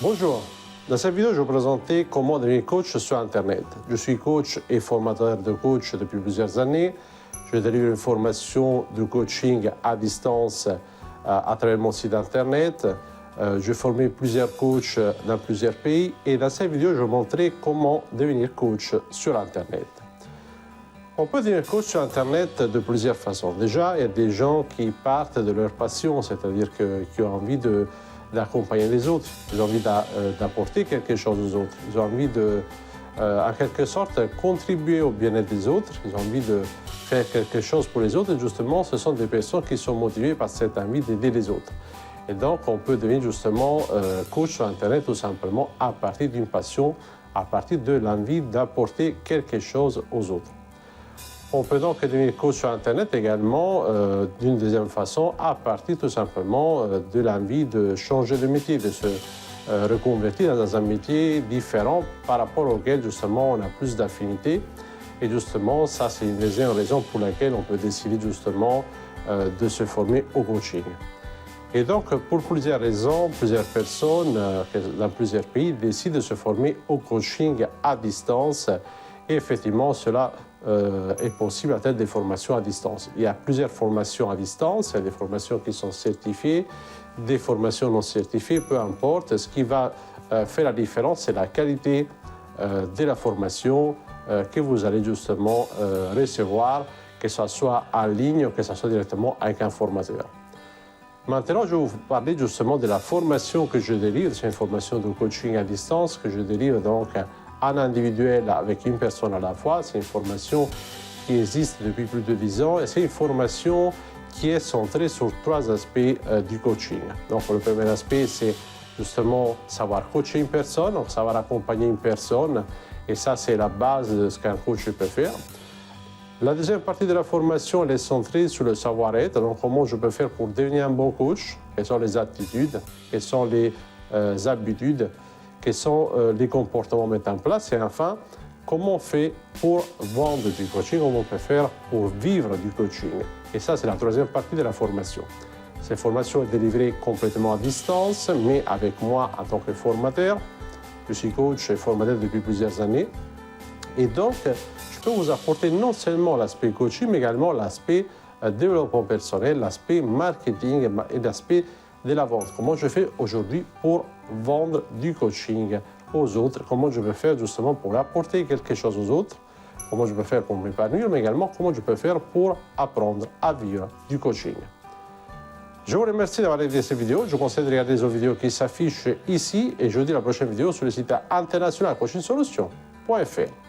Bonjour, dans cette vidéo, je vais vous présenter comment devenir coach sur Internet. Je suis coach et formateur de coach depuis plusieurs années. Je délivre une formation de coaching à distance à travers mon site Internet. J'ai formé plusieurs coachs dans plusieurs pays et dans cette vidéo, je vais vous montrer comment devenir coach sur Internet. On peut devenir coach sur Internet de plusieurs façons. Déjà, il y a des gens qui partent de leur passion, c'est-à-dire qui ont envie d'accompagner les autres, ils ont envie d'apporter quelque chose aux autres, ils ont envie de, en quelque sorte, contribuer au bien-être des autres, ils ont envie de faire quelque chose pour les autres et justement, ce sont des personnes qui sont motivées par cette envie d'aider les autres. Et donc, on peut devenir justement coach sur Internet tout simplement à partir d'une passion, à partir de l'envie d'apporter quelque chose aux autres. On peut donc devenir coach sur Internet également d'une deuxième façon, à partir tout simplement de l'envie de changer de métier, de se reconvertir dans un métier différent par rapport auquel justement on a plus d'affinité. Et justement, ça c'est une deuxième raison pour laquelle on peut décider justement de se former au coaching. Et donc, pour plusieurs raisons, plusieurs personnes dans plusieurs pays décident de se former au coaching à distance. Et effectivement, cela est possible à travers des formations à distance. Il y a plusieurs formations à distance, il y a des formations qui sont certifiées, des formations non certifiées, peu importe. Ce qui va faire la différence, c'est la qualité de la formation que vous allez justement recevoir, que ce soit en ligne ou que ce soit directement avec un formateur. Maintenant, je vais vous parler justement de la formation que je délivre. C'est une formation de coaching à distance que je délivre donc en individuel avec une personne à la fois. C'est une formation qui existe depuis plus de 10 ans et c'est une formation qui est centrée sur 3 aspects du coaching. Donc, le premier aspect, c'est justement savoir coacher une personne, donc savoir accompagner une personne. Et ça, c'est la base de ce qu'un coach peut faire. La deuxième partie de la formation, elle est centrée sur le savoir-être. Donc, comment je peux faire pour devenir un bon coach, quelles sont les attitudes, quelles sont les habitudes, quels sont les comportements à mettre en place. Et enfin, comment on fait pour vendre du coaching, comment on peut faire pour vivre du coaching. Et ça, c'est la troisième partie de la formation. Cette formation est délivrée complètement à distance, mais avec moi en tant que formateur. Je suis coach et formateur depuis plusieurs années. Et donc, je peux vous apporter non seulement l'aspect coaching, mais également l'aspect développement personnel, l'aspect marketing et l'aspect de la vente. Comment je fais aujourd'hui pour vendre du coaching aux autres, comment je peux faire justement pour apporter quelque chose aux autres, comment je peux faire pour m'épanouir, mais également comment je peux faire pour apprendre à vivre du coaching. Je vous remercie d'avoir regardé cette vidéo. Je vous conseille de regarder les autres vidéos qui s'affichent ici et je vous dis à la prochaine vidéo sur le site international coachingsolutions.fr.